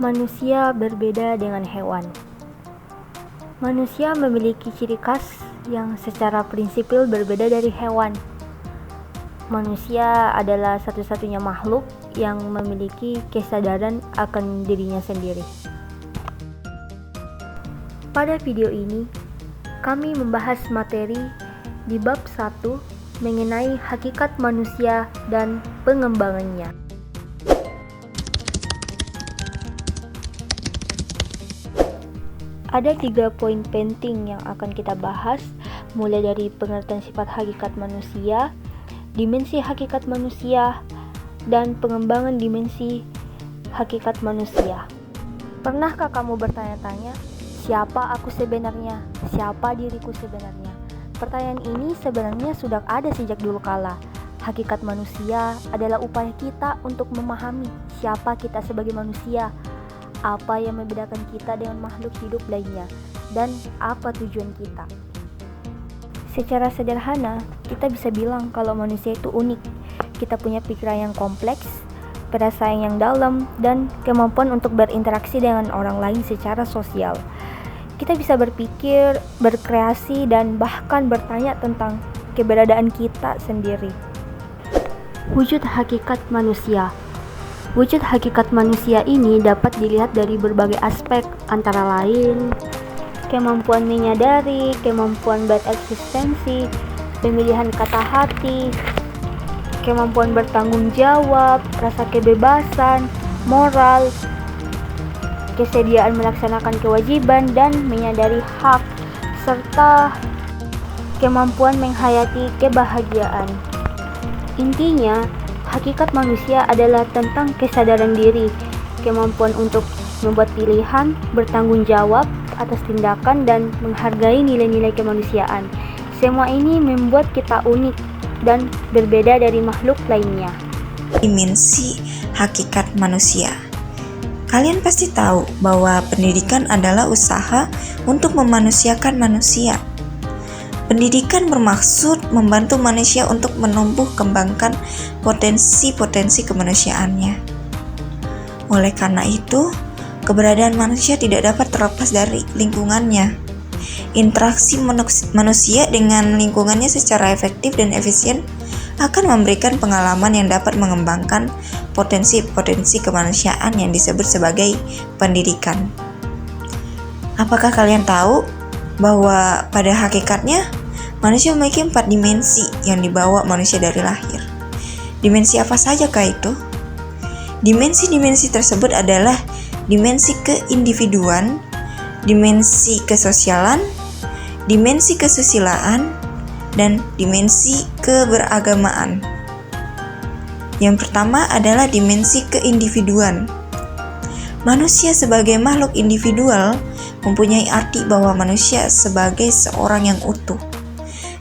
Manusia berbeda dengan hewan. Manusia memiliki ciri khas yang secara prinsipil berbeda dari hewan. Manusia adalah satu-satunya makhluk yang memiliki kesadaran akan dirinya sendiri. Pada video ini, kami membahas materi di bab 1 mengenai hakikat manusia dan pengembangannya. Ada 3 poin penting yang akan kita bahas, mulai dari pengertian sifat hakikat manusia, dimensi hakikat manusia, dan pengembangan dimensi hakikat manusia. Pernahkah kamu bertanya-tanya, siapa aku sebenarnya? Siapa diriku sebenarnya? Pertanyaan ini sebenarnya sudah ada sejak dulu kala. Hakikat manusia adalah upaya kita untuk memahami siapa kita sebagai manusia, apa yang membedakan kita dengan makhluk hidup lainnya, dan apa tujuan kita. Secara sederhana, kita bisa bilang kalau manusia itu unik. Kita punya pikiran yang kompleks, perasaan yang dalam, dan kemampuan untuk berinteraksi dengan orang lain secara sosial. Kita bisa berpikir, berkreasi, dan bahkan bertanya tentang keberadaan kita sendiri. Wujud hakikat manusia. Wujud hakikat manusia ini dapat dilihat dari berbagai aspek, antara lain kemampuan menyadari, kemampuan bereksistensi, pemilihan kata hati, kemampuan bertanggung jawab, rasa kebebasan, moral, kesediaan melaksanakan kewajiban dan menyadari hak, serta kemampuan menghayati kebahagiaan. Intinya, hakikat manusia adalah tentang kesadaran diri, kemampuan untuk membuat pilihan, bertanggung jawab atas tindakan, dan menghargai nilai-nilai kemanusiaan. Semua ini membuat kita unik dan berbeda dari makhluk lainnya. Dimensi hakikat manusia. Kalian pasti tahu bahwa pendidikan adalah usaha untuk memanusiakan manusia. Pendidikan bermaksud membantu manusia untuk menumbuh kembangkan potensi-potensi kemanusiaannya. Oleh karena itu, keberadaan manusia tidak dapat terlepas dari lingkungannya. Interaksi manusia dengan lingkungannya secara efektif dan efisien akan memberikan pengalaman yang dapat mengembangkan potensi-potensi kemanusiaan yang disebut sebagai pendidikan. Apakah kalian tahu bahwa pada hakikatnya manusia memiliki 4 dimensi yang dibawa manusia dari lahir? Dimensi apa sajakah itu? Dimensi-dimensi tersebut adalah dimensi keindividuan, dimensi kesosialan, dimensi kesusilaan, dan dimensi keberagamaan. Yang pertama adalah dimensi keindividuan. Manusia sebagai makhluk individual mempunyai arti bahwa manusia sebagai seorang yang utuh,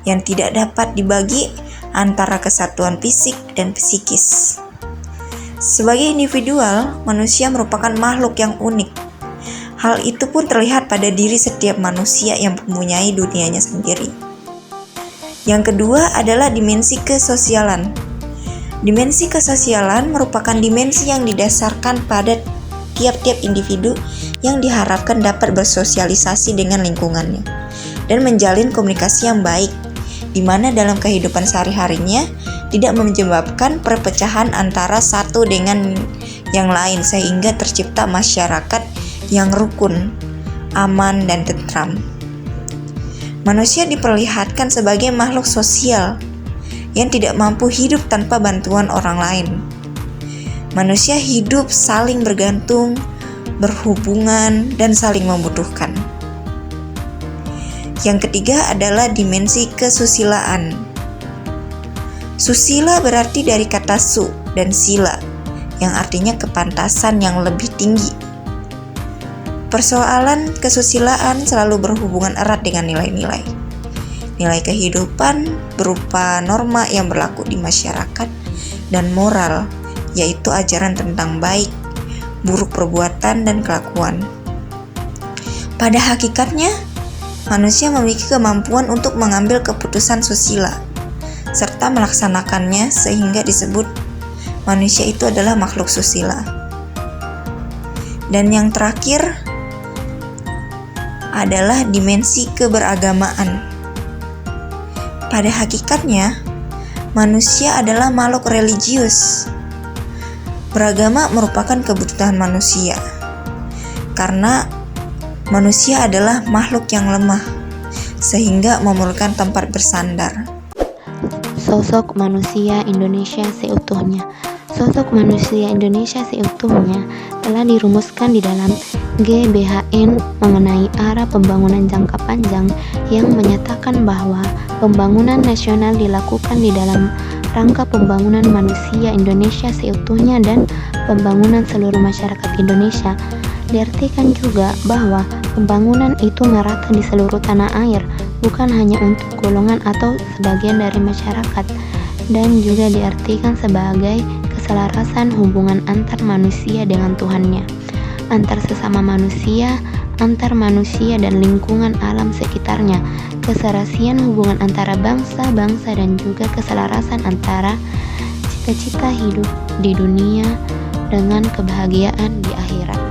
yang tidak dapat dibagi antara kesatuan fisik dan psikis. Sebagai individual, manusia merupakan makhluk yang unik. Hal itu pun terlihat pada diri setiap manusia yang mempunyai dunianya sendiri. Yang kedua adalah dimensi kesosialan. Dimensi kesosialan merupakan dimensi yang didasarkan pada tiap-tiap individu yang diharapkan dapat bersosialisasi dengan lingkungannya dan menjalin komunikasi yang baik, di mana dalam kehidupan sehari-harinya tidak menyebabkan perpecahan antara satu dengan yang lain sehingga tercipta masyarakat yang rukun, aman, dan tentram. Manusia diperlihatkan sebagai makhluk sosial yang tidak mampu hidup tanpa bantuan orang lain. Manusia hidup saling bergantung, berhubungan, dan saling membutuhkan. Yang ketiga adalah dimensi kesusilaan. Susila berarti dari kata su dan sila, yang artinya kepantasan yang lebih tinggi. Persoalan kesusilaan selalu berhubungan erat dengan nilai-nilai. Nilai kehidupan berupa norma yang berlaku di masyarakat dan moral, yaitu ajaran tentang baik, buruk perbuatan, dan kelakuan. Pada hakikatnya, manusia memiliki kemampuan untuk mengambil keputusan susila serta melaksanakannya sehingga disebut manusia itu adalah makhluk susila. Dan yang terakhir adalah dimensi keberagamaan. Pada hakikatnya, manusia adalah makhluk religius. Beragama merupakan kebutuhan manusia, karena manusia adalah makhluk yang lemah, sehingga memerlukan tempat bersandar. Sosok manusia Indonesia seutuhnya. Sosok manusia Indonesia seutuhnya telah dirumuskan di dalam GBHN mengenai arah pembangunan jangka panjang yang menyatakan bahwa pembangunan nasional dilakukan di dalam rangka pembangunan manusia Indonesia seutuhnya dan pembangunan seluruh masyarakat Indonesia. Diartikan juga bahwa pembangunan itu merata di seluruh tanah air, bukan hanya untuk golongan atau sebagian dari masyarakat, dan juga diartikan sebagai keselarasan hubungan antar manusia dengan Tuhannya, antar sesama manusia, antar manusia dan lingkungan alam sekitarnya, keserasian hubungan antara bangsa-bangsa, dan juga keselarasan antara cita-cita hidup di dunia dengan kebahagiaan di akhirat.